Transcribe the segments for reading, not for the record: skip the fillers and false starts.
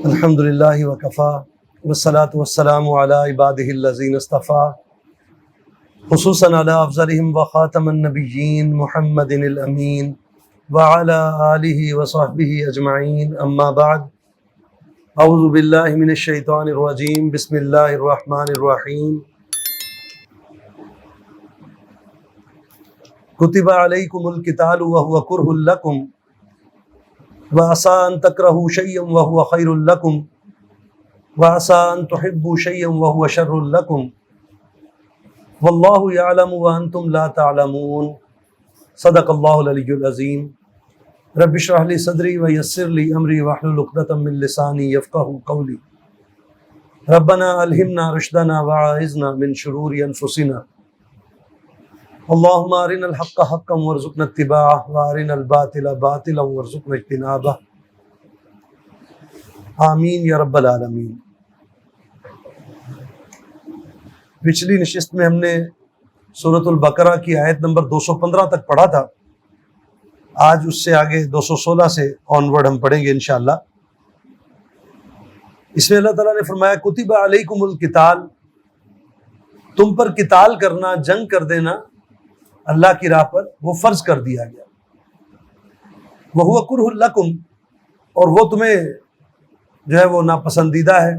الحمد للہ وکفا والصلاة والسلام علی عبادہ الذین اصطفیٰ خصوصاً علی افضلہم وخاتم النبیین محمد الامین وعلی آلہ وصحبہ اجمعین اما بعد اعوذ باللہ من الشیطان الرجیم بسم اللہ الرحمن الرحیم کتب علیکم القتال وہو کرہ لکم وعسى أن تكرهوا شيئا وهو خير لكم وعسى أن تحبوا شيئا وهو شر لكم والله يعلم وأنتم لا تعلمون صدق الله العلي العظيم رب اشرح لي صدري ويسر لي أمري واحلل عقدة من لساني يفقهوا قولي ربنا ألهمنا رشدنا وأعذنا من شرور أنفسنا اللهم ارنا الحق حقا وارزقنا اتباعه وارنا الباطل باطلا وارزقنا اجتنابه آمین یا رب العالمین۔ پچھلی نشست میں ہم نے سورۃ البقرہ کی آیت نمبر 215 تک پڑھا تھا، آج اس سے آگے 216 سے آنورڈ ہم پڑھیں گے انشاءاللہ۔ اس میں اللہ تعالیٰ نے فرمایا کتب علیکم القتال، تم پر قتال کرنا، جنگ کر دینا اللہ کی راہ پر وہ فرض کر دیا گیا۔ وَهُوَ كُرْهٌ لَكُمْ، اور وہ تمہیں جو ہے وہ ناپسندیدہ ہے،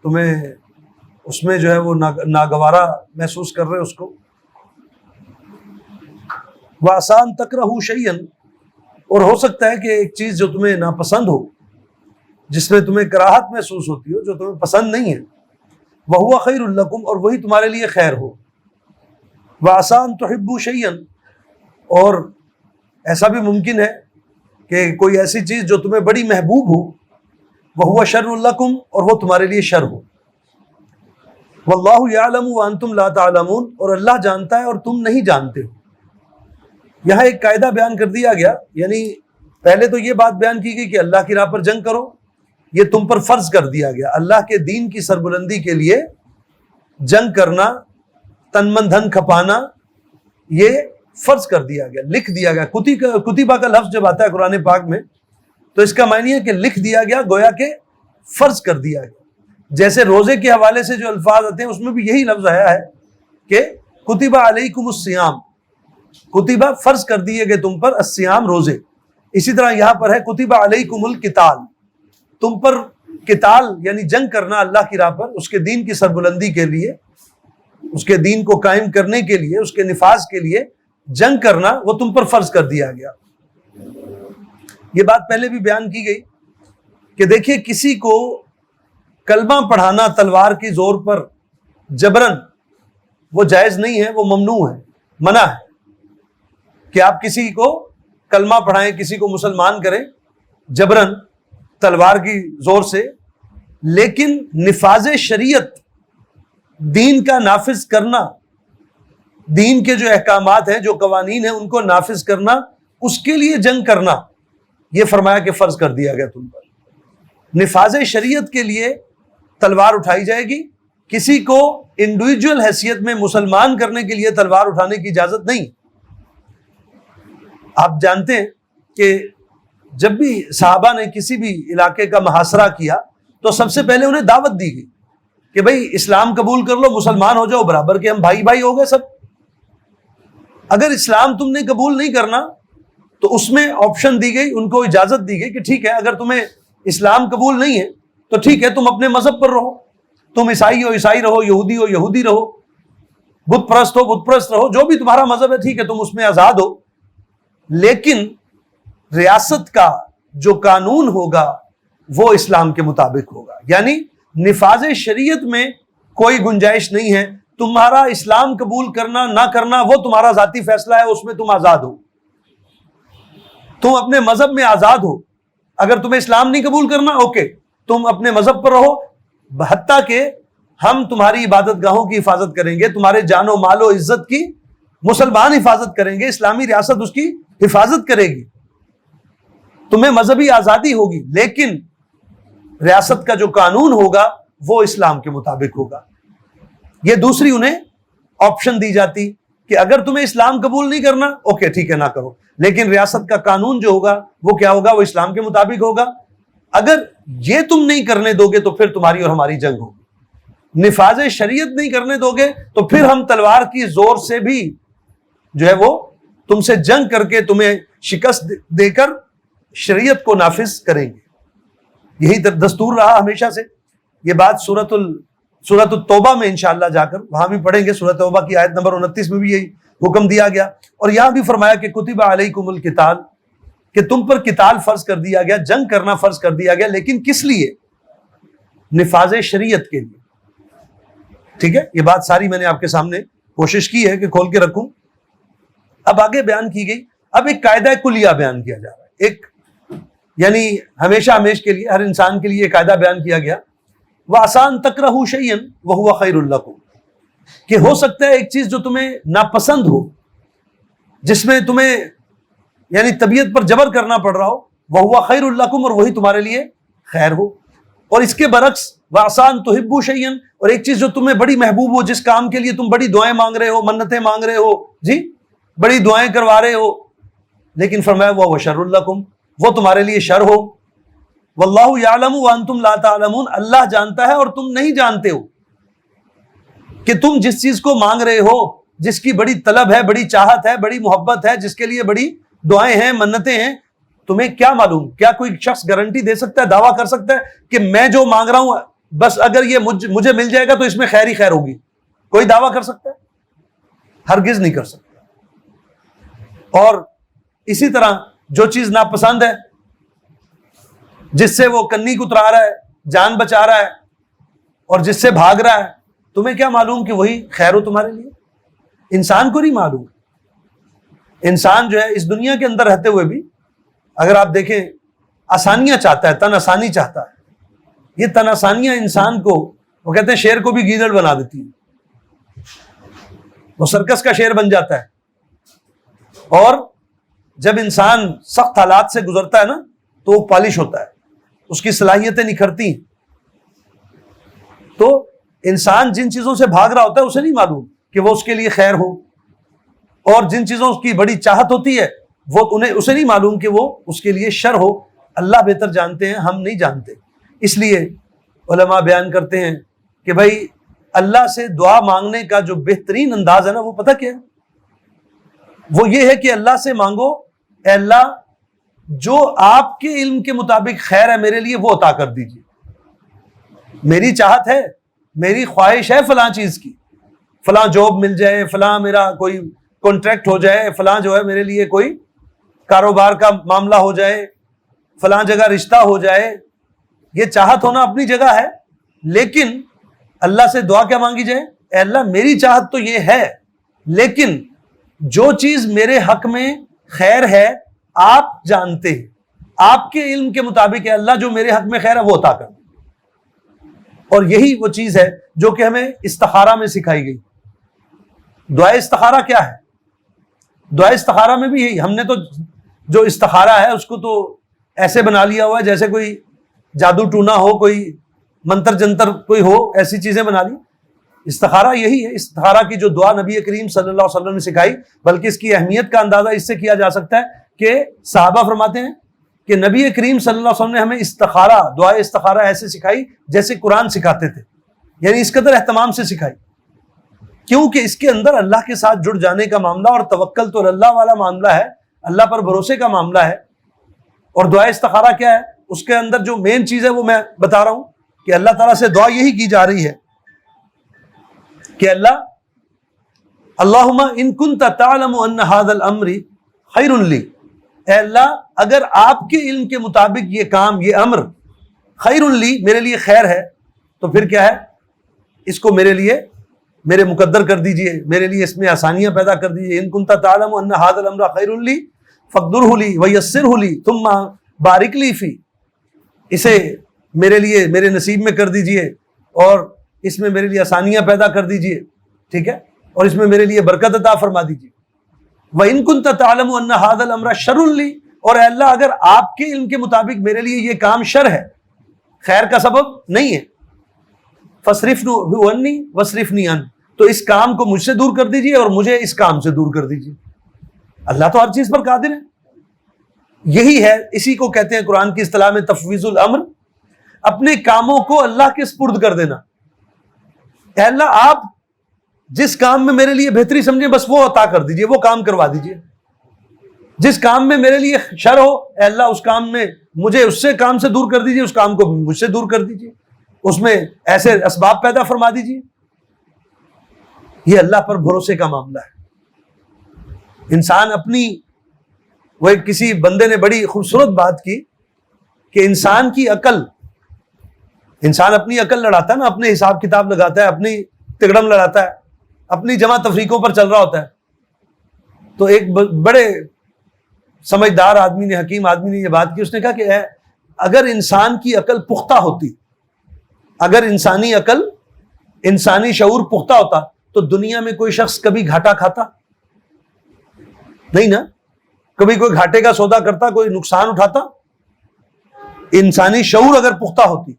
تمہیں اس میں جو ہے وہ ناگوارا محسوس کر رہے اس کو۔ وَعَسَىٰ أَن تَكْرَهُوا شَيْئًا، اور ہو سکتا ہے کہ ایک چیز جو تمہیں ناپسند ہو، جس میں تمہیں کراہت محسوس ہوتی ہو، جو تمہیں پسند نہیں ہے، وَهُوَ خَيْرٌ لَكُمْ، اور وہی تمہارے لیے خیر ہو۔ وَعَسَىٰ أَن تُحِبُّوا شَيْئًا، اور ایسا بھی ممکن ہے کہ کوئی ایسی چیز جو تمہیں بڑی محبوب ہو، وَهُوَ شَرٌّ لَكُمْ، اور وہ تمہارے لیے شر ہو۔ وَاللَّهُ يَعْلَمُ وَأَنْتُمْ لَا تَعْلَمُونَ، اور اللہ جانتا ہے اور تم نہیں جانتے ہو۔ یہاں ایک قاعدہ بیان کر دیا گیا، یعنی پہلے تو یہ بات بیان کی گئی کہ اللہ کی راہ پر جنگ کرو، یہ تم پر فرض کر دیا گیا۔ اللہ کے دین کی سربلندی کے لیے جنگ کرنا، تن من دھن کھپانا، یہ فرض کر دیا گیا، لکھ دیا گیا۔ کتیبہ کا لفظ جب آتا ہے قرآن پاک میں تو اس کا معنی ہے کہ لکھ دیا گیا، گویا کہ فرض کر دیا گیا۔ جیسے روزے کے حوالے سے جو الفاظ آتے ہیں اس میں بھی یہی لفظ آیا ہے کہ کتبہ علیکم الصیام، کتبہ فرض کر دیے گئے تم پر، الصیام روزے۔ اسی طرح یہاں پر ہے کتبہ علیکم القتال، تم پر قتال یعنی جنگ کرنا اللہ کی راہ پر، اس کے دین کی سربلندی کے لیے، اس کے دین کو قائم کرنے کے لیے، اس کے نفاذ کے لیے جنگ کرنا وہ تم پر فرض کر دیا گیا۔ یہ بات پہلے بھی بیان کی گئی کہ دیکھیے کسی کو کلمہ پڑھانا تلوار کی زور پر جبرن وہ جائز نہیں ہے، وہ ممنوع ہے، منع ہے کہ آپ کسی کو کلمہ پڑھائیں، کسی کو مسلمان کریں جبرن تلوار کی زور سے، لیکن نفاذ شریعت، دین کا نافذ کرنا، دین کے جو احکامات ہیں، جو قوانین ہیں، ان کو نافذ کرنا، اس کے لیے جنگ کرنا، یہ فرمایا کہ فرض کر دیا گیا تم پر۔ نفاذ شریعت کے لیے تلوار اٹھائی جائے گی، کسی کو انڈیویجول حیثیت میں مسلمان کرنے کے لیے تلوار اٹھانے کی اجازت نہیں۔ آپ جانتے ہیں کہ جب بھی صحابہ نے کسی بھی علاقے کا محاصرہ کیا تو سب سے پہلے انہیں دعوت دی گئی کہ بھئی اسلام قبول کر لو، مسلمان ہو جاؤ، برابر کے ہم بھائی بھائی ہو گئے سب۔ اگر اسلام تم نے قبول نہیں کرنا تو اس میں آپشن دی گئی، ان کو اجازت دی گئی کہ ٹھیک ہے اگر تمہیں اسلام قبول نہیں ہے تو ٹھیک ہے تم اپنے مذہب پر رہو، تم عیسائی ہو عیسائی رہو، یہودی ہو یہودی رہو، بت پرست ہو بت پرست رہو، جو بھی تمہارا مذہب ہے ٹھیک ہے تم اس میں آزاد ہو، لیکن ریاست کا جو قانون ہوگا وہ اسلام کے مطابق ہوگا۔ یعنی نفاذ شریعت میں کوئی گنجائش نہیں ہے، تمہارا اسلام قبول کرنا نہ کرنا وہ تمہارا ذاتی فیصلہ ہے، اس میں تم آزاد ہو، تم اپنے مذہب میں آزاد ہو۔ اگر تمہیں اسلام نہیں قبول کرنا اوکے، تم اپنے مذہب پر رہو، حتیٰ کہ ہم تمہاری عبادت گاہوں کی حفاظت کریں گے، تمہارے جان و مال و عزت کی مسلمان حفاظت کریں گے، اسلامی ریاست اس کی حفاظت کرے گی، تمہیں مذہبی آزادی ہوگی، لیکن ریاست کا جو قانون ہوگا وہ اسلام کے مطابق ہوگا۔ یہ دوسری انہیں آپشن دی جاتی کہ اگر تمہیں اسلام قبول نہیں کرنا اوکے ٹھیک ہے نہ کرو، لیکن ریاست کا قانون جو ہوگا وہ کیا ہوگا، وہ اسلام کے مطابق ہوگا۔ اگر یہ تم نہیں کرنے دو گے تو پھر تمہاری اور ہماری جنگ ہوگی، نفاذ شریعت نہیں کرنے دو گے تو پھر ہم تلوار کی زور سے بھی جو ہے وہ تم سے جنگ کر کے تمہیں شکست دے کر شریعت کو نافذ کریں گے۔ یہی دستور رہا ہمیشہ سے۔ یہ بات سورۃ التوبہ میں انشاءاللہ جا کر وہاں بھی پڑھیں گے، سورۃ توبہ کی آیت نمبر 29 میں بھی یہی حکم دیا گیا، اور یہاں بھی فرمایا کہ کتب علیکم القتال، کہ تم پر قتال فرض کر دیا گیا، جنگ کرنا فرض کر دیا گیا، لیکن کس لیے؟ نفاذ شریعت کے لیے۔ ٹھیک ہے، یہ بات ساری میں نے آپ کے سامنے کوشش کی ہے کہ کھول کے رکھوں۔ اب آگے بیان کی گئی، اب ایک قاعدہ کلیہ بیان کیا جا رہا ہے، ایک یعنی ہمیشہ ہمیشہ کے لیے، ہر انسان کے لیے ایک قاعدہ بیان کیا گیا، وَعَسَىٰ أَن تَكْرَهُوا شَيْئًا وَهُوَ خَيْرٌ لَكُمْ، کہ ہو سکتا ہے ایک چیز جو تمہیں ناپسند ہو، جس میں تمہیں یعنی طبیعت پر جبر کرنا پڑ رہا ہو، وَهُوَ خَيْرٌ لَكُمْ، اور وہی تمہارے لیے خیر ہو، اور اس کے برعکس وَعَسَىٰ أَن تُحِبُّوا شَيْئًا، اور ایک چیز جو تمہیں بڑی محبوب ہو، جس کام کے لیے تم بڑی دعائیں مانگ رہے ہو، منتیں مانگ رہے ہو، جی بڑی دعائیں کروا رہے ہو، لیکن فرمایا وَهُوَ شَرٌّ لَكُمْ، وہ تمہارے لیے شر ہو، وَاللَّهُ يَعْلَمُ وَأَنْتُمْ لَا تَعْلَمُونَ، اللہ جانتا ہے اور تم نہیں جانتے ہو کہ تم جس چیز کو مانگ رہے ہو، جس کی بڑی طلب ہے، بڑی چاہت ہے، بڑی محبت ہے، جس کے لیے بڑی دعائیں ہیں، منتیں ہیں، تمہیں کیا معلوم؟ کیا کوئی شخص گارنٹی دے سکتا ہے، دعویٰ کر سکتا ہے کہ میں جو مانگ رہا ہوں بس اگر یہ مجھے مل جائے گا تو اس میں خیر ہی خیر ہوگی؟ کوئی دعویٰ کر سکتا ہے؟ ہرگز نہیں کر سکتا۔ اور اسی طرح جو چیز ناپسند ہے، جس سے وہ کنی کترا رہا ہے، جان بچا رہا ہے، اور جس سے بھاگ رہا ہے، تمہیں کیا معلوم کہ وہی خیر ہو تمہارے لیے؟ انسان کو نہیں معلوم۔ انسان جو ہے اس دنیا کے اندر رہتے ہوئے بھی اگر آپ دیکھیں آسانیاں چاہتا ہے، تن آسانی چاہتا ہے۔ یہ تن آسانیاں انسان کو، وہ کہتے ہیں شیر کو بھی گیدڑ بنا دیتی ہے، وہ سرکس کا شیر بن جاتا ہے۔ اور جب انسان سخت حالات سے گزرتا ہے نا تو وہ پالش ہوتا ہے، اس کی صلاحیتیں نکھرتی ہیں۔ تو انسان جن چیزوں سے بھاگ رہا ہوتا ہے اسے نہیں معلوم کہ وہ اس کے لیے خیر ہو، اور جن چیزوں کی بڑی چاہت ہوتی ہے وہ اسے نہیں معلوم کہ وہ اس کے لیے شر ہو۔ اللہ بہتر جانتے ہیں، ہم نہیں جانتے۔ اس لیے علماء بیان کرتے ہیں کہ بھائی اللہ سے دعا مانگنے کا جو بہترین انداز ہے نا، وہ پتہ کیا ہے؟ وہ یہ ہے کہ اللہ سے مانگو، اے اللہ جو آپ کے علم کے مطابق خیر ہے میرے لیے وہ عطا کر دیجیے۔ میری چاہت ہے، میری خواہش ہے فلاں چیز کی، فلاں جاب مل جائے، فلاں میرا کوئی کانٹریکٹ ہو جائے، فلاں جو ہے میرے لیے کوئی کاروبار کا معاملہ ہو جائے، فلاں جگہ رشتہ ہو جائے۔ یہ چاہت ہونا اپنی جگہ ہے، لیکن اللہ سے دعا کیا مانگی جائے؟ اے اللہ میری چاہت تو یہ ہے، لیکن جو چیز میرے حق میں خیر ہے آپ جانتے ہیں، آپ کے علم کے مطابق ہے اللہ جو میرے حق میں خیر ہے وہ عطا کر۔ اور یہی وہ چیز ہے جو کہ ہمیں استخارہ میں سکھائی گئی۔ دعائے استخارہ کیا ہے؟ دعائے استخارہ میں بھی یہی، ہم نے تو جو استخارہ ہے اس کو تو ایسے بنا لیا ہوا ہے جیسے کوئی جادو ٹونا ہو، کوئی منتر جنتر کوئی ہو، ایسی چیزیں بنا لی۔ استخارہ یہی ہے۔ استخارہ کی جو دعا نبی کریم صلی اللہ علیہ وسلم نے سکھائی، بلکہ اس کی اہمیت کا اندازہ اس سے کیا جا سکتا ہے کہ صحابہ فرماتے ہیں کہ نبی کریم صلی اللہ علیہ وسلم نے ہمیں استخارہ، دعائے استخارہ ایسے سکھائی جیسے قرآن سکھاتے تھے، یعنی اس قدر اہتمام سے سکھائی، کیونکہ اس کے اندر اللہ کے ساتھ جڑ جانے کا معاملہ اور توکل تو اللہ والا معاملہ ہے، اللہ پر بھروسے کا معاملہ ہے۔ اور دعائے استخارہ کیا ہے؟ اس کے اندر جو مین چیز ہے وہ میں بتا رہا ہوں کہ اللہ تعالیٰ سے دعا یہی کی جا رہی ہے کہ اللہم ان کنت تعلم ان ھذا الامر خیر لی، اے اللہ اگر آپ کے علم کے مطابق یہ کام، یہ امر خیر لی میرے لیے خیر ہے تو پھر کیا ہے؟ اس کو میرے لیے میرے مقدر کر دیجئے، میرے لیے اس میں آسانیاں پیدا کر دیجئے۔ ان کنت تعلم ان ھذا الامر خیر لی فاقدرہ لی ویسرہ لی ثم بارک لی فی، اسے میرے لیے میرے نصیب میں کر دیجئے اور اس میں میرے لیے آسانیاں پیدا کر دیجئے، ٹھیک ہے، اور اس میں میرے لیے برکت عطا فرما دیجئے۔ وَإِن كُنْتَ تَعْلَمُ أَنَّ هَذَا الْأَمْرَ شَرٌّ لِّي، اور اے اللہ اگر آپ کے علم کے مطابق میرے لیے یہ کام شر ہے، خیر کا سبب نہیں ہے، فَاصْرِفْنِي عَنِّي وَاصْرِفْنِي عَنْهُ، تو اس کام کو مجھ سے دور کر دیجئے اور مجھے اس کام سے دور کر دیجئے۔ اللہ تو ہر چیز پر قادر ہے۔ یہی ہے، اسی کو کہتے ہیں قرآن کی اصطلاح میں تفویض الامر اپنے کاموں کو اللہ کے سپرد کر دینا. اے اللہ آپ جس کام میں میرے لیے بہتری سمجھیں بس وہ عطا کر دیجئے, وہ کام کروا دیجئے. جس کام میں میرے لیے شر ہو اے اللہ اس کام میں مجھے اس سے کام سے دور کر دیجئے, اس کام کو مجھ سے دور کر دیجئے, اس میں ایسے اسباب پیدا فرما دیجئے. یہ اللہ پر بھروسے کا معاملہ ہے. انسان اپنی, وہ ایک کسی بندے نے بڑی خوبصورت بات کی کہ انسان اپنی عقل لڑاتا ہے نا, اپنے حساب کتاب لگاتا ہے, اپنی تگڑم لڑاتا ہے, اپنی جمع تفریقوں پر چل رہا ہوتا ہے. تو ایک بڑے سمجھدار آدمی نے, حکیم آدمی نے یہ بات کی. اس نے کہا کہ اگر انسان کی عقل پختہ ہوتی, اگر انسانی عقل, انسانی شعور پختہ ہوتا تو دنیا میں کوئی شخص کبھی گھاٹا کھاتا نہیں نا, کبھی کوئی گھاٹے کا سودا کرتا, کوئی نقصان اٹھاتا. انسانی شعور اگر پختہ ہوتی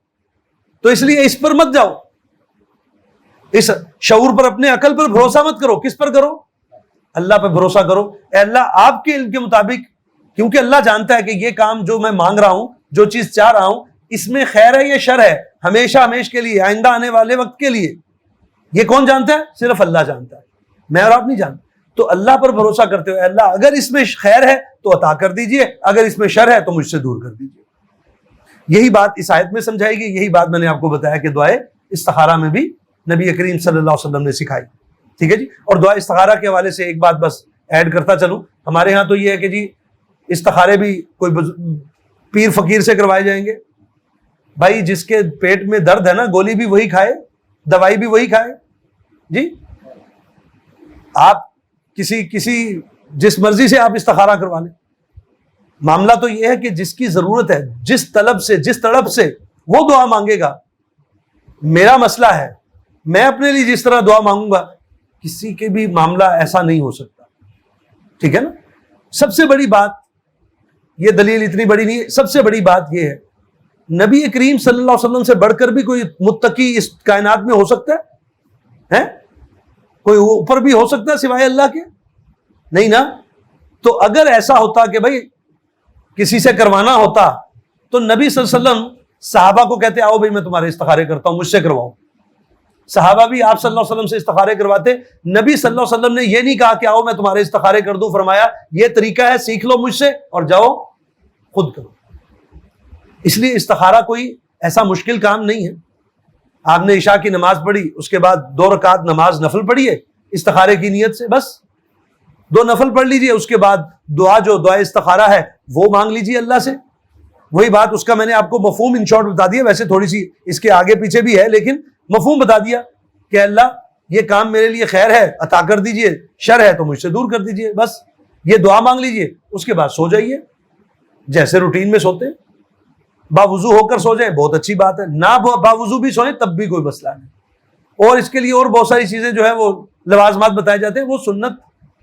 تو اس لیے اس پر مت جاؤ, اس شعور پر, اپنے عقل پر بھروسہ مت کرو. کس پر کرو؟ اللہ پر بھروسہ کرو. اے اللہ آپ کے علم کے مطابق, کیونکہ اللہ جانتا ہے کہ یہ کام جو میں مانگ رہا ہوں, جو چیز چاہ رہا ہوں, اس میں خیر ہے یا شر ہے, ہمیشہ ہمیش کے لیے, آئندہ آنے والے وقت کے لیے. یہ کون جانتا ہے؟ صرف اللہ جانتا ہے, میں اور آپ نہیں جانتے. تو اللہ پر بھروسہ کرتے ہوئے اللہ اگر اس میں خیر ہے تو عطا کر دیجئے, اگر اس میں شر ہے تو مجھ سے دور کر دیجئے. یہی بات اس آیت میں سمجھائے گی. یہی بات میں نے آپ کو بتایا کہ دعائے استخارہ میں بھی نبی کریم صلی اللہ علیہ وسلم نے سکھائی. ٹھیک ہے جی. اور دعا استخارہ کے حوالے سے ایک بات بس ایڈ کرتا چلوں. ہمارے ہاں تو یہ ہے کہ جی استخارے بھی کوئی پیر فقیر سے کروائے جائیں گے. بھائی جس کے پیٹ میں درد ہے نا, گولی بھی وہی کھائے, دوائی بھی وہی کھائے. جی آپ کسی جس مرضی سے آپ استخارہ کروا لیں. معاملہ تو یہ ہے کہ جس کی ضرورت ہے, جس طلب سے, جس تڑپ سے وہ دعا مانگے گا. میرا مسئلہ ہے, میں اپنے لیے جس طرح دعا مانگوں گا, کسی کے بھی معاملہ ایسا نہیں ہو سکتا. ٹھیک ہے نا. سب سے بڑی بات, یہ دلیل اتنی بڑی نہیں ہے, سب سے بڑی بات یہ ہے نبی کریم صلی اللہ علیہ وسلم سے بڑھ کر بھی کوئی متقی اس کائنات میں ہو سکتا ہے؟ کوئی اوپر بھی ہو سکتا ہے سوائے اللہ کے؟ نہیں نا. تو اگر ایسا ہوتا کہ بھائی کسی سے کروانا ہوتا تو نبی صلی اللہ علیہ وسلم صحابہ کو کہتے آؤ بھائی میں تمہارے استخارے کرتا ہوں, مجھ سے کرواؤ. صحابہ بھی آپ صلی اللہ علیہ وسلم سے استخارے کرواتے. نبی صلی اللہ علیہ وسلم نے یہ نہیں کہا کہ آؤ میں تمہارے استخارے کر دوں, فرمایا یہ طریقہ ہے سیکھ لو مجھ سے اور جاؤ خود کرو. اس لیے استخارہ کوئی ایسا مشکل کام نہیں ہے. آپ نے عشاء کی نماز پڑھی, اس کے بعد 2 رکعت نماز نفل پڑھی ہے استخارے کی نیت سے, بس 2 نفل پڑھ لیجئے. اس کے بعد دعا جو دعا استخارہ ہے وہ مانگ لیجئے اللہ سے. وہی بات, اس کا میں نے آپ کو مفہوم ان شارٹ بتا دیا. ویسے تھوڑی سی اس کے آگے پیچھے بھی ہے لیکن مفہوم بتا دیا کہ اللہ یہ کام میرے لیے خیر ہے عطا کر دیجئے, شر ہے تو مجھ سے دور کر دیجئے. بس یہ دعا مانگ لیجئے, اس کے بعد سو جائیے جیسے روٹین میں سوتے. باوضو ہو کر سو جائیں بہت اچھی بات ہے, نہ باوضو بھی سوئیں تب بھی کوئی مسئلہ نہیں. اور اس کے لیے اور بہت ساری چیزیں جو ہے وہ لوازمات بتائے جاتے ہیں, وہ سنت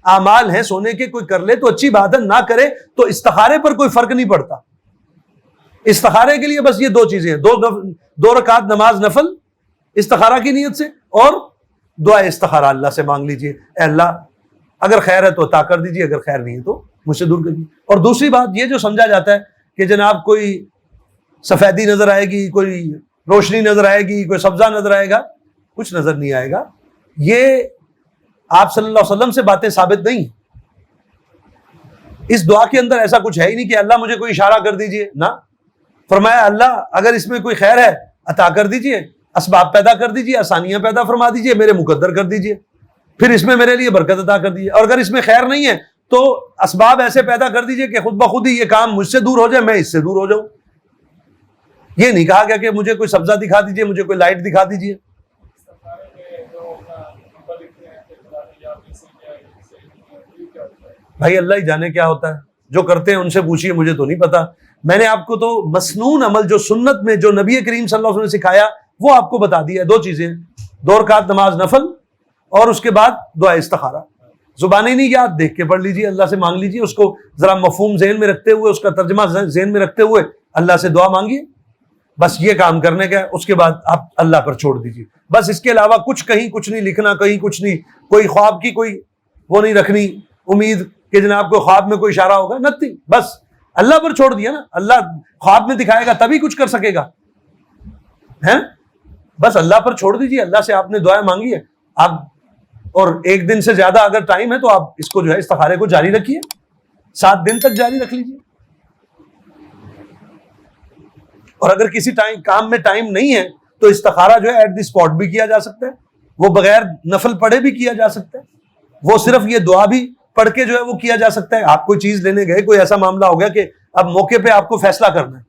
اعمال ہیں سونے کے. کوئی کر لے تو اچھی بات ہے, نہ کرے تو استخارے پر کوئی فرق نہیں پڑتا. استخارے کے لیے بس یہ 2 چیزیں ہیں, 2 رکعت نماز نفل استخارہ کی نیت سے, اور دعا استخارہ اللہ سے مانگ لیجئے اے اللہ اگر خیر ہے تو عطا کر دیجئے, اگر خیر نہیں ہے تو مجھ سے دور کر دیجئے. اور دوسری بات یہ جو سمجھا جاتا ہے کہ جناب کوئی سفیدی نظر آئے گی, کوئی روشنی نظر آئے گی, کوئی سبزہ نظر آئے گا, کچھ نظر نہیں آئے گا. یہ آپ صلی اللہ علیہ وسلم سے باتیں ثابت نہیں. اس دعا کے اندر ایسا کچھ ہے ہی نہیں کہ اللہ مجھے کوئی اشارہ کر دیجئے, نہ. فرمایا اللہ اگر اس میں کوئی خیر ہے عطا کر دیجئے, اسباب پیدا کر دیجئے, آسانیاں پیدا فرما دیجئے, میرے مقدر کر دیجئے, پھر اس میں میرے لیے برکت عطا کر دیجئے. اور اگر اس میں خیر نہیں ہے تو اسباب ایسے پیدا کر دیجئے کہ خود بخود ہی یہ کام مجھ سے دور ہو جائے, میں اس سے دور ہو جاؤں. یہ نہیں کہا گیا کہ مجھے کوئی سبزہ دکھا دیجئے, مجھے کوئی لائٹ دکھا دیجئے. بھائی اللہ ہی جانے کیا ہوتا ہے, جو کرتے ہیں ان سے پوچھیے, مجھے تو نہیں پتا. میں نے آپ کو تو مسنون عمل جو سنت میں جو نبی کریم صلی اللہ علیہ وسلم نے سکھایا وہ آپ کو بتا دیا. 2 چیزیں, 2 رکعت نماز نفل اور اس کے بعد دعا استخارہ. زبانیں نہیں یاد, دیکھ کے پڑھ لیجیے, اللہ سے مانگ لیجیے, اس کو ذرا مفہوم ذہن میں رکھتے ہوئے, اس کا ترجمہ ذہن میں رکھتے ہوئے اللہ سے دعا مانگیے. بس یہ کام کرنے کا ہے, اس کے بعد آپ اللہ پر چھوڑ دیجیے. بس اس کے علاوہ کہیں کچھ نہیں لکھنا, کہیں کچھ نہیں, کوئی خواب کی کوئی وہ نہیں رکھنی امید کہ جناب کو خواب میں کوئی اشارہ ہوگا, نتھنگ. بس اللہ پر چھوڑ دیا نا, اللہ خواب میں دکھائے گا تبھی کچھ کر سکے گا. ہیں؟ بس اللہ پر چھوڑ دیجیے، اللہ سے آپ نے دعائیں مانگی ہے آپ، اور ایک دن سے زیادہ اگر ٹائم ہے تو آپ اس کو جو ہے استخارے کو جاری رکھیے، 7 دن تک جاری رکھ لیجیے. اور اگر کسی کام میں ٹائم نہیں ہے تو استخارہ جو ہے ایٹ دی اسپاٹ بھی کیا جا سکتا ہے، وہ بغیر نفل پڑھے بھی کیا جا سکتا ہے، وہ صرف یہ دعا بھی پڑھ کے جو ہے وہ کیا جا سکتا ہے. آپ کوئی چیز لینے گئے، کوئی ایسا معاملہ ہو گیا کہ اب موقع پہ آپ کو فیصلہ کرنا ہے،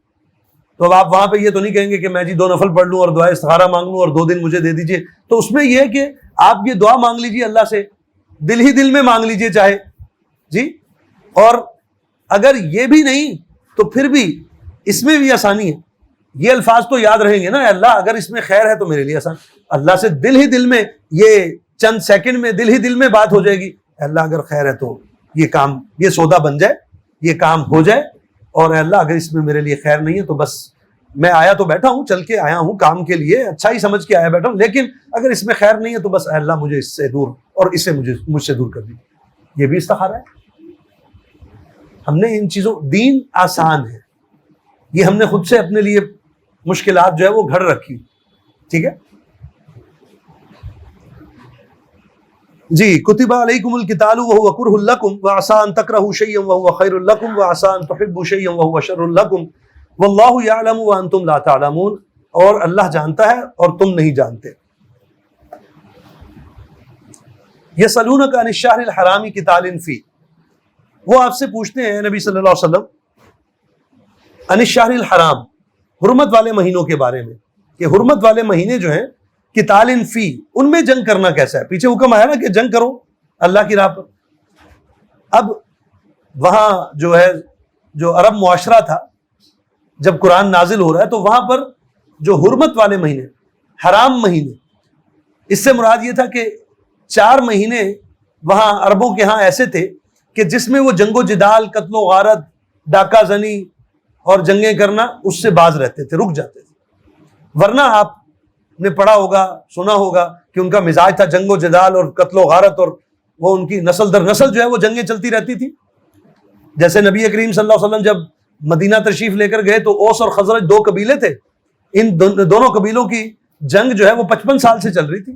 تو اب آپ وہاں پہ یہ تو نہیں کہیں گے کہ میں جی 2 نفل پڑھ لوں اور دعا استخارہ مانگ لوں اور 2 دن مجھے دے دیجیے. تو اس میں یہ ہے کہ آپ یہ دعا مانگ لیجیے اللہ سے، دل ہی دل میں مانگ لیجیے چاہے جی. اور اگر یہ بھی نہیں تو پھر بھی اس میں بھی آسانی ہے، یہ الفاظ تو یاد رہیں گے نا، اللہ اگر اس میں خیر ہے تو میرے لیے آسان. اللہ سے دل ہی دل میں، یہ چند سیکنڈ میں دل ہی دل میں بات ہو جائے گی، اللہ اگر خیر ہے تو یہ کام، یہ سودا بن جائے، یہ کام ہو جائے. اور اللہ اگر اس میں میرے لیے خیر نہیں ہے تو بس میں آیا تو بیٹھا ہوں، چل کے آیا ہوں کام کے لیے، اچھا ہی سمجھ کے آیا بیٹھا ہوں، لیکن اگر اس میں خیر نہیں ہے تو بس اللہ مجھے اس سے دور اور اسے مجھ سے دور کر دیجیے. یہ بھی استخارہ ہے. ہم نے ان چیزوں، دین آسان ہے، یہ ہم نے خود سے اپنے لیے مشکلات جو ہے وہ گھڑ رکھی. ٹھیک ہے جی. کتب علیکم القتال وهو کرہ لکم وعسى ان تکرہوا شیئا وهو خیر لکم وعسى ان تحبوا شیئا وهو شر لکم واللہ یعلم وانتم لا تعلمون. اور اللہ جانتا ہے اور تم نہیں جانتے. یسألونک عن الشہر الحرام قتال فیہ، وہ آپ سے پوچھتے ہیں نبی صلی اللہ علیہ وسلم عن الشہر الحرام، حرمت والے مہینوں کے بارے میں، کہ حرمت والے مہینے جو ہیں قتال فی، ان میں جنگ کرنا کیسا ہے. پیچھے حکم آیا نا کہ جنگ کرو اللہ کی راہ پر. اب وہاں جو ہے جو عرب معاشرہ تھا، جب قرآن نازل ہو رہا ہے تو وہاں پر جو حرمت والے مہینے، حرام مہینے، اس سے مراد یہ تھا کہ 4 مہینے وہاں عربوں کے ہاں ایسے تھے کہ جس میں وہ جنگ و جدال، قتل و غارت، ڈاکہ زنی اور جنگیں کرنا اس سے باز رہتے تھے، رک جاتے تھے. ورنہ آپ نے پڑھا ہوگا، سنا ہوگا کہ ان کا مزاج تھا جنگ و جدال اور قتل و غارت، اور وہ ان کی نسل در نسل جو ہے وہ جنگیں چلتی رہتی تھی. جیسے نبی کریم صلی اللہ علیہ وسلم جب مدینہ تشریف لے کر گئے تو اوس اور خزرج 2 قبیلے تھے، ان دونوں قبیلوں کی جنگ جو ہے وہ 55 سال سے چل رہی تھی.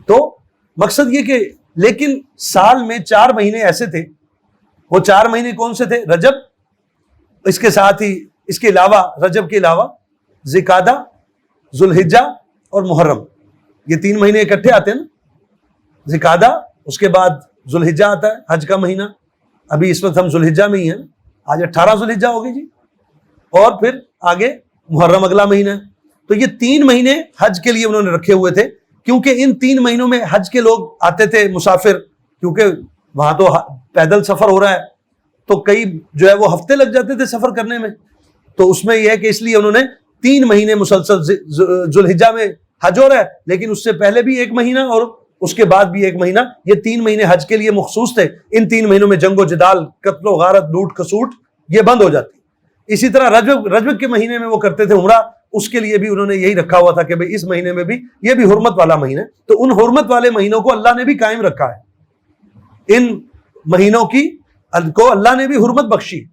تو مقصد یہ کہ لیکن سال میں 4 مہینے ایسے تھے، وہ 4 مہینے کون سے تھے؟ رجب، اس کے ساتھ ہی اس کے علاوہ، رجب کے علاوہ ذوالقعدہ، ذوالحجہ اور محرم، یہ 3 مہینے اکٹھے آتے ہیں نا. ذوالقعدہ، اس کے بعد ذوالحجہ آتا ہے، حج کا مہینہ. ابھی اس وقت ہم ذوالحجہ میں ہی ہیں، آج 18 ذوالحجہ ہوگی جی، اور پھر آگے محرم اگلا مہینہ ہے. تو یہ 3 مہینے حج کے لیے انہوں نے رکھے ہوئے تھے، کیونکہ ان 3 مہینوں میں حج کے لوگ آتے تھے مسافر، کیونکہ وہاں تو پیدل سفر ہو رہا ہے، تو کئی جو ہے وہ ہفتے لگ جاتے تھے سفر کرنے میں. تو اس میں یہ ہے کہ اس لیے انہوں نے 3 مہینے مسلسل، ذوالحجہ میں حج ہو رہا ہے لیکن اس سے پہلے بھی 1 مہینہ اور اس کے بعد بھی 1 مہینہ، یہ 3 مہینے حج کے لیے مخصوص تھے. ان 3 مہینوں میں جنگ و جدال، قتل و غارت، لوٹ کھسوٹ یہ بند ہو جاتی. اسی طرح رجب کے مہینے میں وہ کرتے تھے عمرہ، اس کے لیے بھی انہوں نے یہی رکھا ہوا تھا کہ بھئی اس مہینے میں بھی، یہ بھی حرمت والا مہینہ ہے. تو ان حرمت والے مہینوں کو اللہ نے بھی قائم رکھا ہے، ان مہینوں کو اللہ نے بھی حرمت بخشی.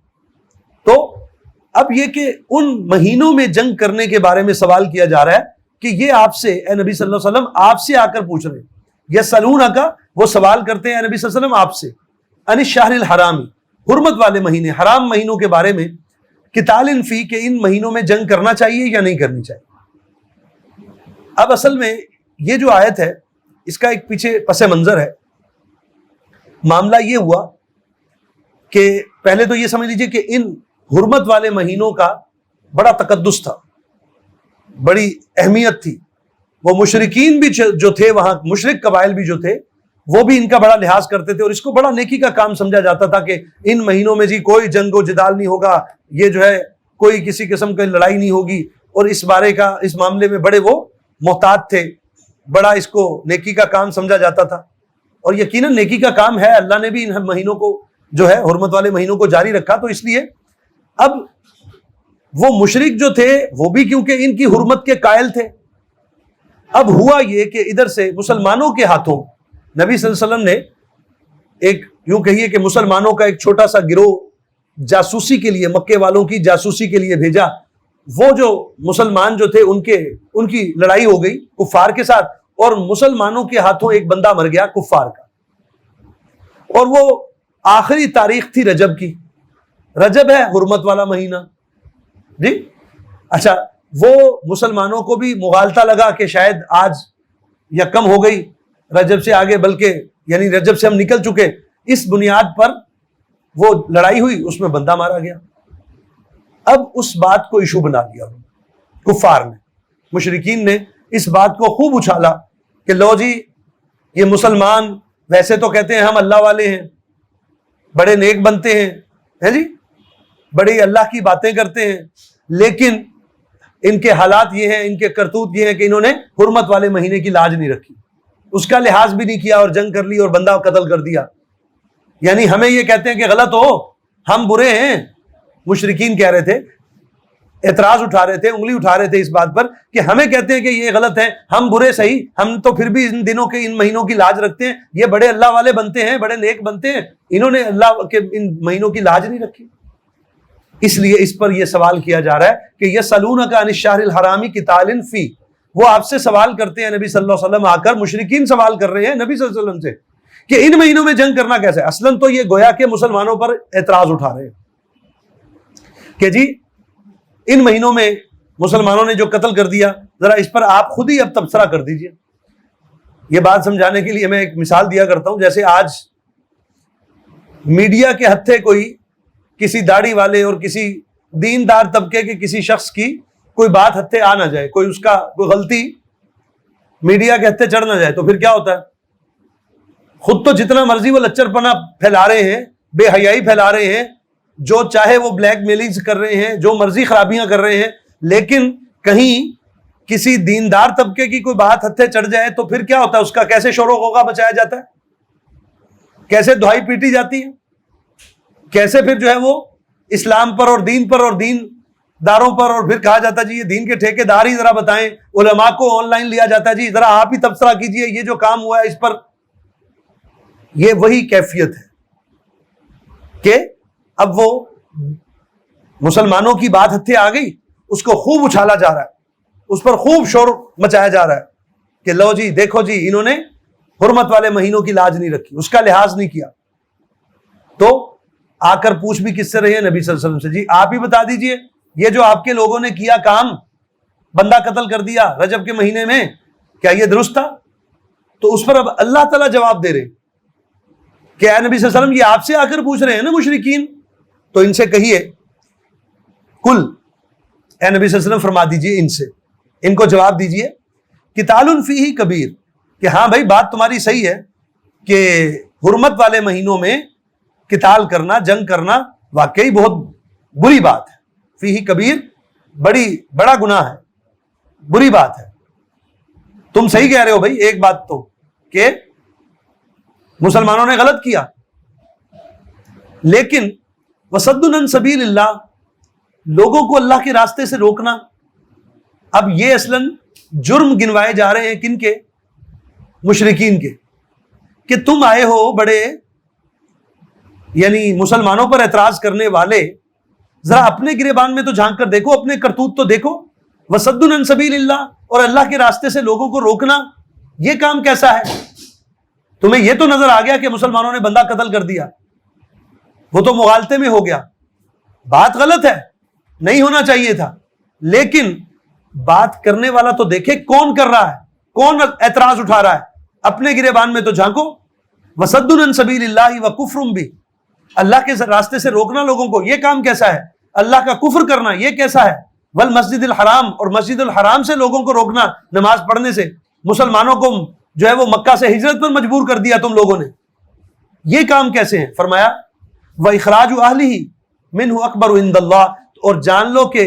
تو اب یہ کہ ان مہینوں میں جنگ کرنے کے بارے میں سوال کیا جا رہا ہے کہ یہ آپ سے، اے نبی صلی اللہ علیہ وسلم، آپ سے آ کر پوچھ رہے ہیں. یسألونک، وہ سوال کرتے ہیں اے نبی صلی اللہ علیہ وسلم آپ سے، عن الشہر الحرام، حرمت والے مہینے، حرام مہینوں کے بارے میں، قتال فی، کہ ان مہینوں میں جنگ کرنا چاہیے یا نہیں کرنی چاہیے. اب اصل میں یہ جو آیت ہے اس کا ایک پیچھے پس منظر ہے. معاملہ یہ ہوا کہ پہلے تو یہ سمجھ لیجئے کہ ان حرمت والے مہینوں کا بڑا تقدس تھا، بڑی اہمیت تھی. وہ مشرکین بھی جو تھے وہاں، مشرک قبائل بھی جو تھے، وہ بھی ان کا بڑا لحاظ کرتے تھے اور اس کو بڑا نیکی کا کام سمجھا جاتا تھا کہ ان مہینوں میں جی کوئی جنگ و جدال نہیں ہوگا، یہ جو ہے کوئی کسی قسم کی لڑائی نہیں ہوگی. اور اس معاملے میں بڑے وہ محتاط تھے، بڑا اس کو نیکی کا کام سمجھا جاتا تھا. اور یقیناً نیکی کا کام ہے، اللہ نے بھی ان مہینوں کو جو ہے حرمت والے مہینوں کو جاری رکھا. تو اس لیے اب وہ مشرک جو تھے وہ بھی کیونکہ ان کی حرمت کے قائل تھے. اب ہوا یہ کہ ادھر سے مسلمانوں کے ہاتھوں نبی صلی اللہ علیہ وسلم نے ایک، یوں کہیے کہ مسلمانوں کا ایک چھوٹا سا گروہ جاسوسی کے لیے، مکے والوں کی جاسوسی کے لیے بھیجا. وہ جو مسلمان جو تھے ان کی لڑائی ہو گئی کفار کے ساتھ، اور مسلمانوں کے ہاتھوں ایک بندہ مر گیا کفار کا، اور وہ آخری تاریخ تھی رجب کی. رجب ہے حرمت والا مہینہ جی. اچھا وہ مسلمانوں کو بھی مغالطہ لگا کہ شاید آج یا کم ہو گئی رجب سے آگے، بلکہ یعنی رجب سے ہم نکل چکے، اس بنیاد پر وہ لڑائی ہوئی، اس میں بندہ مارا گیا. اب اس بات کو ایشو بنا دیا کفار نے، مشرکین نے اس بات کو خوب اچھالا کہ لو جی یہ مسلمان ویسے تو کہتے ہیں ہم اللہ والے ہیں، بڑے نیک بنتے ہیں جی، بڑی اللہ کی باتیں کرتے ہیں، لیکن ان کے حالات یہ ہیں، ان کے کرتوت یہ ہیں کہ انہوں نے حرمت والے مہینے کی لاج نہیں رکھی، اس کا لحاظ بھی نہیں کیا اور جنگ کر لی اور بندہ قتل کر دیا. یعنی ہمیں یہ کہتے ہیں کہ غلط ہو، ہم برے ہیں. مشرکین کہہ رہے تھے، اعتراض اٹھا رہے تھے، انگلی اٹھا رہے تھے اس بات پر کہ ہمیں کہتے ہیں کہ یہ غلط ہے، ہم برے صحیح، ہم تو پھر بھی ان دنوں کے ان مہینوں کی لاج رکھتے ہیں، یہ بڑے اللہ والے بنتے ہیں، بڑے نیک بنتے ہیں، انہوں نے اللہ کے ان مہینوں کی لاج نہیں رکھی. اس لیے اس پر یہ سوال کیا جا رہا ہے کہ یسألونک عن الشہر الحرام قتال فی، وہ آپ سے سوال کرتے ہیں، نبی صلی اللہ علیہ وسلم آ کر مشرکین سوال کر رہے ہیں نبی صلی اللہ علیہ وسلم سے کہ ان مہینوں میں جنگ کرنا کیسے. اصلاً تو یہ گویا کہ مسلمانوں پر اعتراض اٹھا رہے ہیں کہ جی ان مہینوں میں مسلمانوں نے جو قتل کر دیا، ذرا اس پر آپ خود ہی اب تبصرہ کر دیجئے. یہ بات سمجھانے کے لیے میں ایک مثال دیا کرتا ہوں. جیسے آج میڈیا کے ہتھے کوئی کسی داڑھی والے اور کسی دیندار طبقے کے کسی شخص کی کوئی بات ہتھے آ نہ جائے، کوئی اس کا کوئی غلطی میڈیا کے ہتھے چڑھ نہ جائے، تو پھر کیا ہوتا ہے؟ خود تو جتنا مرضی وہ لچر پنا پھیلا رہے ہیں، بے حیائی پھیلا رہے ہیں، جو چاہے وہ بلیک میلنگز کر رہے ہیں، جو مرضی خرابیاں کر رہے ہیں، لیکن کہیں کسی دیندار طبقے کی کوئی بات ہتھے چڑھ جائے تو پھر کیا ہوتا ہے؟ اس کا کیسے شور و غوغا مچایا جاتا ہے، کیسے دہائی پیٹی جاتی ہے، کیسے پھر جو ہے وہ اسلام پر اور دین داروں پر، اور پھر کہا جاتا ہے جی یہ دین کے ٹھیکے دار ہی ذرا بتائیں، علماء کو آن لائن لیا جاتا ہے جی ذرا آپ ہی تبصرہ کیجئے، یہ جو کام ہوا ہے اس پر. یہ وہی کیفیت ہے کہ اب وہ مسلمانوں کی بات ہتھے آ گئی، اس کو خوب اچھالا جا رہا ہے، اس پر خوب شور مچایا جا رہا ہے کہ لو جی دیکھو جی انہوں نے حرمت والے مہینوں کی لاج نہیں رکھی، اس کا لحاظ نہیں کیا. تو آ کر پوچھ بھی کس سے رہی ہے؟ نبی صلی اللہ علیہ وسلم سے. جی آپ ہی بتا دیجئے یہ جو آپ کے لوگوں نے کیا کام، بندہ قتل کر دیا رجب کے مہینے میں، کیا یہ درست تھا؟ تو اس پر اب اللہ تعالیٰ جواب دے رہے کہ اے نبی صلی اللہ علیہ وسلم یہ آپ سے آ کر پوچھ رہے ہیں نا مشرکین، تو ان سے کہیے کل، اے نبی صلی اللہ علیہ وسلم فرما دیجئے ان سے، ان کو جواب دیجئے قتال فیہ کبیر، کہ ہاں بھائی بات تمہاری صحیح ہے کہ حرمت والے مہینوں میں قتال کرنا، جنگ کرنا واقعی بہت بری بات ہے. فیہ کبیر، بڑا گناہ ہے، بری بات ہے. تم صحیح کہہ رہے ہو بھائی ایک بات تو کہ مسلمانوں نے غلط کیا، لیکن وصد عن سبیل اللہ، لوگوں کو اللہ کے راستے سے روکنا، اب یہ اصلاً جرم گنوائے جا رہے ہیں کن کے؟ مشرکین کے، کہ تم آئے ہو بڑے یعنی مسلمانوں پر اعتراض کرنے والے، ذرا اپنے گریبان میں تو جھانک کر دیکھو، اپنے کرتوت تو دیکھو. وصد عن سبیل اللہ، اور اللہ کے راستے سے لوگوں کو روکنا، یہ کام کیسا ہے؟ تمہیں یہ تو نظر آ گیا کہ مسلمانوں نے بندہ قتل کر دیا، وہ تو مغالطے میں ہو گیا، بات غلط ہے، نہیں ہونا چاہیے تھا، لیکن بات کرنے والا تو دیکھے کون کر رہا ہے، کون اعتراض اٹھا رہا ہے. اپنے گریبان میں تو جھانکو. وصد عن سبیل اللہ وکفر بھی، اللہ کے راستے سے روکنا لوگوں کو، یہ کام کیسا ہے؟ اللہ کا کفر کرنا، یہ کیسا ہے؟ والمسجد الحرام، اور مسجد الحرام سے لوگوں کو روکنا نماز پڑھنے سے. مسلمانوں کو جو ہے وہ مکہ سے ہجرت پر مجبور کر دیا تم لوگوں نے، یہ کام کیسے ہیں؟ فرمایا وَإِخْرَاجُ أَهْلِهِ مِنْهُ أَكْبَرُ عِندَ اللَّهِ، اور جان لو کہ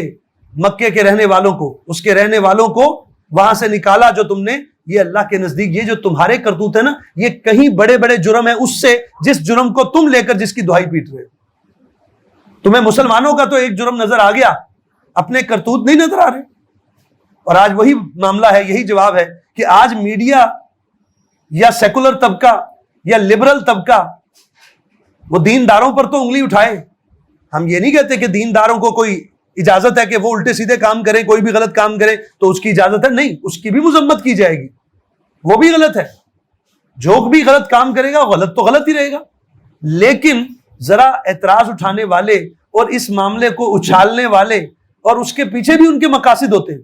مکے کے رہنے والوں کو، اس کے رہنے والوں کو وہاں سے نکالا جو تم نے، یہ اللہ کے نزدیک یہ جو تمہارے کرتوت ہے نا، یہ کہیں بڑے بڑے جرم ہے اس سے جس جرم کو تم لے کر جس کی دہائی پیٹ رہے. تمہیں مسلمانوں کا تو ایک جرم نظر آ گیا، اپنے کرتوت نہیں نظر آ رہے. اور آج وہی معاملہ ہے، یہی جواب ہے کہ آج میڈیا یا سیکولر طبقہ یا لبرل طبقہ وہ دینداروں پر تو انگلی اٹھائے. ہم یہ نہیں کہتے کہ دینداروں کو کوئی اجازت ہے کہ وہ الٹے سیدھے کام کریں, کوئی بھی غلط کام کرے تو اس کی اجازت ہے؟ نہیں, اس کی بھی مذمت کی جائے گی, وہ بھی غلط ہے. جو بھی غلط کام کرے گا غلط تو غلط ہی رہے گا. لیکن ذرا اعتراض اٹھانے والے اور اس معاملے کو اچھالنے والے اور اس کے پیچھے بھی ان کے مقاصد ہوتے ہیں.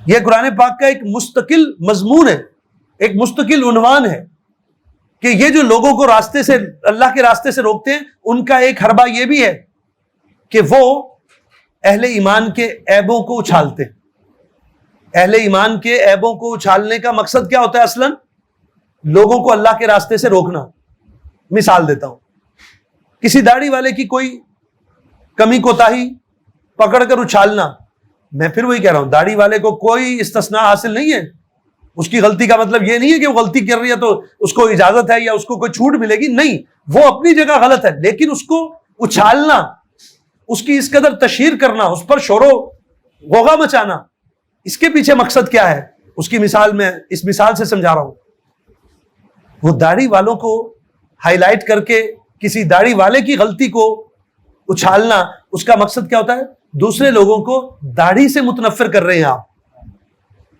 یہ قرآن پاک کا ایک مستقل مضمون ہے, ایک مستقل عنوان ہے کہ یہ جو لوگوں کو راستے سے, اللہ کے راستے سے روکتے ہیں, ان کا ایک حربہ یہ بھی ہے کہ وہ اہل ایمان کے عیبوں کو اچھالتے ہیں. اہل ایمان کے عیبوں کو اچھالنے کا مقصد کیا ہوتا ہے اصلاً؟ لوگوں کو اللہ کے راستے سے روکنا. مثال دیتا ہوں, کسی داڑھی والے کی کوئی کمی کوتاہی پکڑ کر اچھالنا. میں پھر وہی کہہ رہا ہوں, داڑھی والے کو کوئی استثناء حاصل نہیں ہے. اس کی غلطی کا مطلب یہ نہیں ہے کہ وہ غلطی کر رہی ہے تو اس کو اجازت ہے یا اس کو کوئی چھوٹ ملے گی. نہیں, وہ اپنی جگہ غلط ہے, لیکن اس کو اچھالنا, اس کی اس قدر تشہیر کرنا, اس پر شور و غوغا مچانا, اس کے پیچھے مقصد کیا ہے؟ اس کی مثال میں اس مثال سے سمجھا رہا ہوں. وہ داڑھی والوں کو ہائی لائٹ کر کے کسی داڑھی والے کی غلطی کو اچھالنا, اس کا مقصد کیا ہوتا ہے؟ دوسرے لوگوں کو داڑھی سے متنفر کر رہے ہیں آپ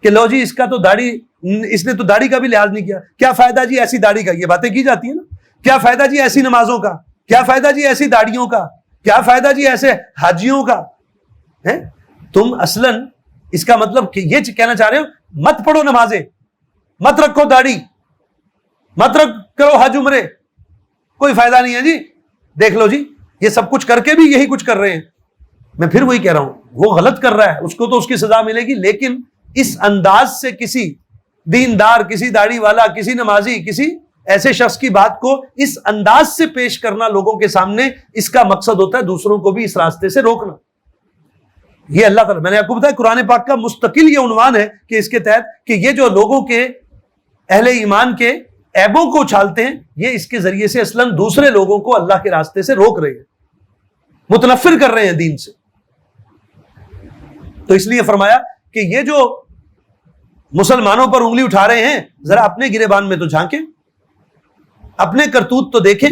کہ لو جی اس کا تو داڑھی, اس نے تو داڑھی کا بھی لحاظ نہیں کیا, کیا فائدہ جی ایسی داڑھی کا؟ یہ باتیں کی جاتی ہیں نا. کیا فائدہ جی ایسی نمازوں کا, کیا فائدہ جی ایسی داڑھیوں کا, کیا فائدہ جی ایسے حاجیوں کا؟ تم اصلاً اس کا مطلب کہ یہ کہنا چاہ رہے ہو مت پڑھو نمازیں, مت رکھو داڑھی, مت کرو حج عمرے, کوئی فائدہ نہیں ہے جی. دیکھ لو جی یہ سب کچھ کر کے بھی یہی کچھ کر رہے ہیں. میں پھر وہی کہہ رہا ہوں, وہ غلط کر رہا ہے, اس کو تو اس کی سزا ملے گی, لیکن اس انداز سے کسی دیندار, کسی داڑھی والا, کسی نمازی, کسی ایسے شخص کی بات کو اس انداز سے پیش کرنا لوگوں کے سامنے, اس کا مقصد ہوتا ہے دوسروں کو بھی اس راستے سے روکنا. یہ اللہ تعالیٰ, میں نے آپ کو بتایا قرآن پاک کا مستقل یہ عنوان ہے کہ اس کے تحت کہ یہ جو لوگوں کے اہل ایمان کے عیبوں کو اچھالتے ہیں, یہ اس کے ذریعے سے اصلاً دوسرے لوگوں کو اللہ کے راستے سے روک رہے ہیں, متنفر کر رہے ہیں دین سے. تو اس لیے فرمایا کہ یہ جو مسلمانوں پر انگلی اٹھا رہے ہیں, ذرا اپنے گریبان میں تو جھانکیں, اپنے کرتوت تو دیکھیں.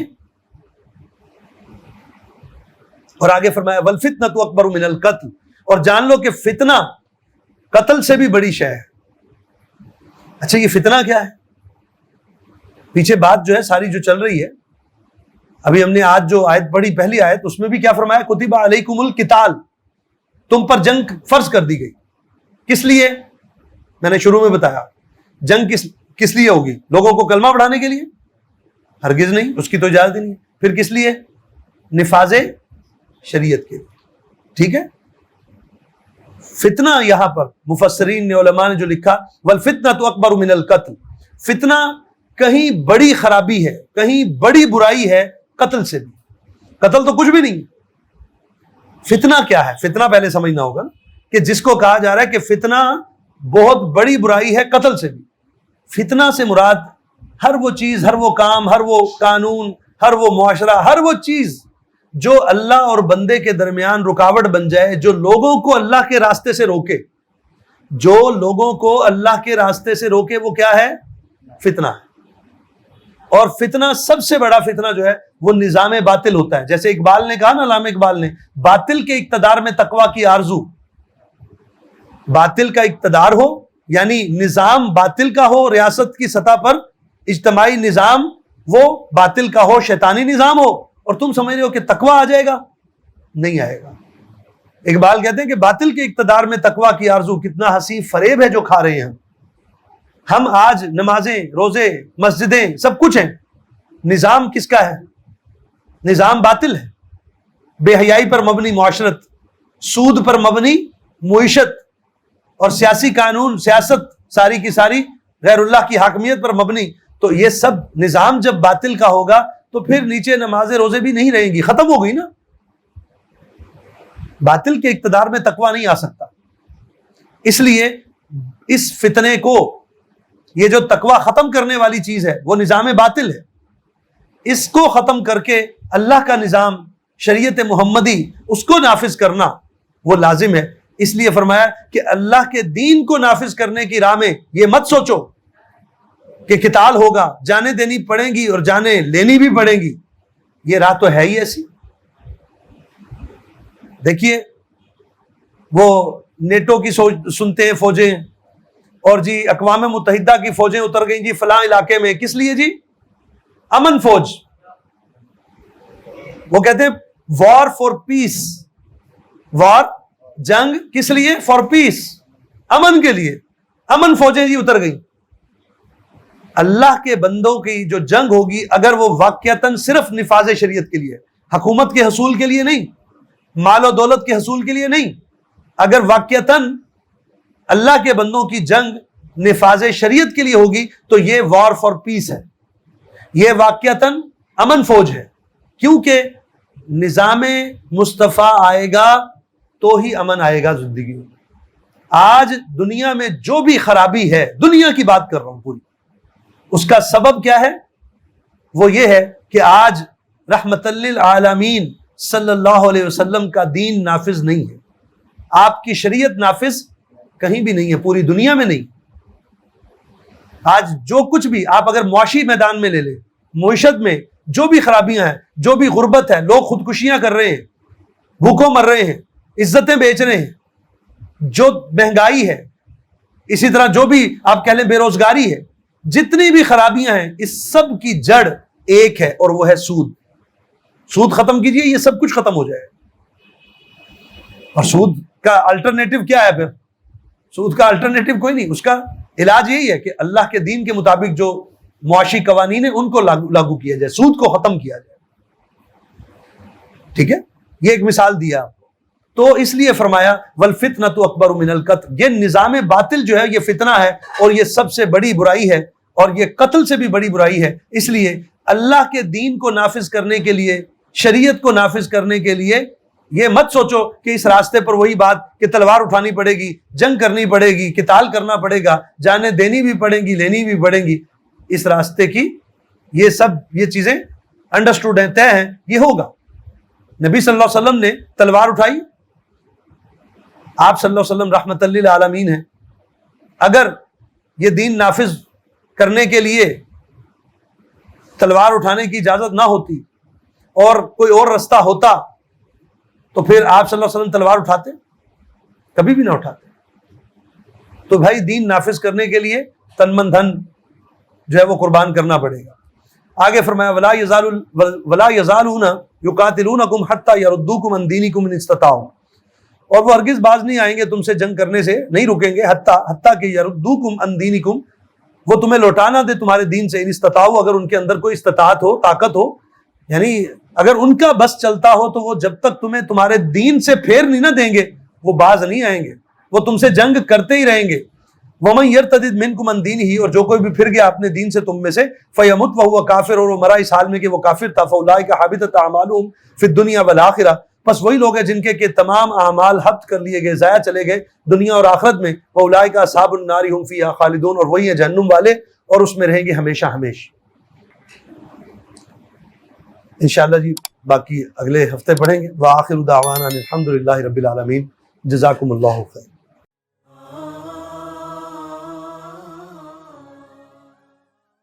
اور آگے فرمایا والفتنۃ اکبر من القتل, اور جان لو کہ فتنہ قتل سے بھی بڑی شے ہے. اچھا یہ فتنہ کیا ہے؟ پیچھے بات جو ہے ساری جو چل رہی ہے, ابھی ہم نے آج جو آیت پڑھی پہلی آیت, اس میں بھی کیا فرمایا؟ کتب علیکم القتال, تم پر جنگ فرض کر دی گئی. کس لیے؟ میں نے شروع میں بتایا, جنگ کس لیے ہوگی؟ لوگوں کو کلمہ پڑھانے کے لیے؟ ہرگز نہیں, اس کی تو اجازت ہی نہیں. پھر کس لیے؟ نفاذ شریعت کے لیے. ٹھیک ہے. فتنہ یہاں پر مفسرین نے, علماء نے جو لکھا والفتنۃ اکبر من القتل, فتنہ کہیں بڑی خرابی ہے, کہیں بڑی برائی ہے قتل سے بھی. قتل تو کچھ بھی نہیں. فتنہ کیا ہے؟ فتنہ پہلے سمجھنا ہوگا کہ جس کو کہا جا رہا ہے کہ فتنہ بہت بڑی برائی ہے قتل سے بھی. فتنہ سے مراد ہر وہ چیز, ہر وہ کام, ہر وہ قانون, ہر وہ معاشرہ, ہر وہ چیز جو اللہ اور بندے کے درمیان رکاوٹ بن جائے, جو لوگوں کو اللہ کے راستے سے روکے, جو لوگوں کو اللہ کے راستے سے روکے, وہ کیا ہے؟ فتنہ ہے. اور فتنہ, سب سے بڑا فتنہ جو ہے وہ نظام باطل ہوتا ہے. جیسے اقبال نے کہا نا, علامہ اقبال نے, باطل کے اقتدار میں تقویٰ کی آرزو. باطل کا اقتدار ہو یعنی نظام باطل کا ہو, ریاست کی سطح پر اجتماعی نظام وہ باطل کا ہو, شیطانی نظام ہو, اور تم سمجھ رہے ہو کہ تقویٰ آ جائے گا. نہیں آئے گا. اقبال کہتے ہیں کہ باطل کے اقتدار میں تقویٰ کی آرزو, کتنا حسین فریب ہے جو کھا رہے ہیں ہم. آج نمازیں, روزے, مسجدیں, سب کچھ ہیں. نظام کس کا ہے؟ نظام باطل ہے. بے حیائی پر مبنی معاشرت, سود پر مبنی معیشت, اور سیاسی قانون, سیاست ساری کی ساری غیر اللہ کی حاکمیت پر مبنی. تو یہ سب نظام جب باطل کا ہوگا تو پھر نیچے نمازیں روزے بھی نہیں رہیں گی, ختم ہو گئی نا. باطل کے اقتدار میں تقویٰ نہیں آ سکتا. اس لیے اس فتنے کو, یہ جو تقویٰ ختم کرنے والی چیز ہے وہ نظام باطل ہے, اس کو ختم کر کے اللہ کا نظام, شریعت محمدی, اس کو نافذ کرنا وہ لازم ہے. اس لیے فرمایا کہ اللہ کے دین کو نافذ کرنے کی راہ میں یہ مت سوچو کہ قتال ہوگا, جانیں دینی پڑیں گی اور جانیں لینی بھی پڑیں گی. یہ راہ تو ہے ہی ایسی. دیکھیے وہ نیٹو کی سنتے ہیں فوجیں، اور جی اقوام متحدہ کی فوجیں اتر گئیں جی فلاں علاقے میں، کس لیے جی؟ امن فوج. وہ کہتے ہیں وار فار پیس، وار جنگ کس لیے؟ فار پیس، امن کے لیے. امن فوجیں جی اتر گئیں. اللہ کے بندوں کی جو جنگ ہوگی اگر وہ واقعتاً صرف نفاذ شریعت کے لیے، حکومت کے حصول کے لیے نہیں، مال و دولت کے حصول کے لیے نہیں، اگر واقعتاً اللہ کے بندوں کی جنگ نفاذ شریعت کے لیے ہوگی تو یہ وار فار پیس ہے، یہ واقعتاً امن فوج ہے. کیونکہ نظام مصطفیٰ آئے گا تو ہی امن آئے گا زندگی میں. آج دنیا میں جو بھی خرابی ہے، دنیا کی بات کر رہا ہوں پوری، اس کا سبب کیا ہے؟ وہ یہ ہے کہ آج رحمت للعالمین صلی اللہ علیہ وسلم کا دین نافذ نہیں ہے. آپ کی شریعت نافذ کہیں بھی نہیں ہے، پوری دنیا میں نہیں. آج جو کچھ بھی آپ اگر معاشی میدان میں لے لیں، معیشت میں جو بھی خرابیاں ہیں، جو بھی غربت ہے، لوگ خودکشیاں کر رہے ہیں، بھوکوں مر رہے ہیں، عزتیں بیچ رہے ہیں، جو مہنگائی ہے، اسی طرح جو بھی آپ کہہ لیں بے روزگاری ہے، جتنی بھی خرابیاں ہیں، اس سب کی جڑ ایک ہے اور وہ ہے سود. سود ختم کیجئے، یہ سب کچھ ختم ہو جائے. اور سود کا الٹرنیٹو کیا ہے؟ پھر سود کا الٹرنیٹو کوئی نہیں، اس کا علاج یہی ہے کہ اللہ کے دین کے مطابق جو معاشی قوانین ہیں ان کو لاگو کیا جائے، سود کو ختم کیا جائے. ٹھیک ہے، یہ ایک مثال دیا آپ کو. تو اس لیے فرمایا والفتنۃ اکبر من القتل، یہ نظام باطل جو ہے یہ فتنہ ہے اور یہ سب سے بڑی برائی ہے اور یہ قتل سے بھی بڑی برائی ہے. اس لیے اللہ کے دین کو نافذ کرنے کے لیے، شریعت کو نافذ کرنے کے لیے یہ مت سوچو کہ اس راستے پر وہی بات کہ تلوار اٹھانی پڑے گی، جنگ کرنی پڑے گی، قتال کرنا پڑے گا، جانیں دینی بھی پڑیں گی، لینی بھی پڑیں گی. اس راستے کی یہ چیزیں انڈرسٹوڈ ہیں، طے ہیں، یہ ہوگا. نبی صلی اللہ علیہ وسلم نے تلوار اٹھائی، آپ صلی اللہ علیہ وسلم رحمت للعالمین ہیں. اگر یہ دین نافذ کرنے کے لیے تلوار اٹھانے کی اجازت نہ ہوتی اور کوئی اور رستہ ہوتا تو پھر آپ صلی اللہ علیہ وسلم تلوار اٹھاتے؟ کبھی بھی نہ اٹھاتے. تو بھائی دین نافذ کرنے کے لیے تن من دھن جو ہے وہ قربان کرنا پڑے گا. آگے فرمایا ولا یزالون یقاتلونکم حتی یردوکم عن دینکم ان استطاعوا، اور وہ ہرگز باز نہیں آئیں گے تم سے جنگ کرنے سے، نہیں رکیں گے حتی کہ یردوکم عن دینکم، وہ تمہیں لوٹانا دے تمہارے دین سے، ان استطاعوا، اگر ان کے اندر کوئی استطاعت ہو، طاقت ہو، یعنی اگر ان کا بس چلتا ہو تو وہ جب تک تمہیں تمہارے دین سے پھیر نہیں نہ دیں گے وہ باز نہیں آئیں گے، وہ تم سے جنگ کرتے ہی رہیں گے. وَمَن يَرْتَدِدْ مِنْكُمْ عَنْ دِينِهِ، اور جو کوئی بھی پھر گیا اپنے دین سے تم میں سے، فَيَمُتْ وَهُوَ كَافِرٌ، اور وہ مرا اس حال میں کہ وہ کافر تھا، فَأُولَٰئِكَ حَبِطَتْ أَعْمَالُهُمْ فِي الدُّنْيَا وَالْآخِرَةِ، بس وہی لوگ ہیں جن کے تمام اعمال حبط کر لیے گئے، ضائع چلے گئے دنیا اور آخرت میں. وَأُولَٰئِكَ أَصْحَابُ النَّارِ هُمْ فِيهَا خَالِدُونَ، اور وہی ہیں جہنم والے اور اس میں رہیں گے ہمیشہ ہمیشہ. انشاءاللہ جی باقی اگلے ہفتے پڑھیں گے. وآخر دعوانا الحمد للہ رب العالمین. جزاکم اللہ خیر.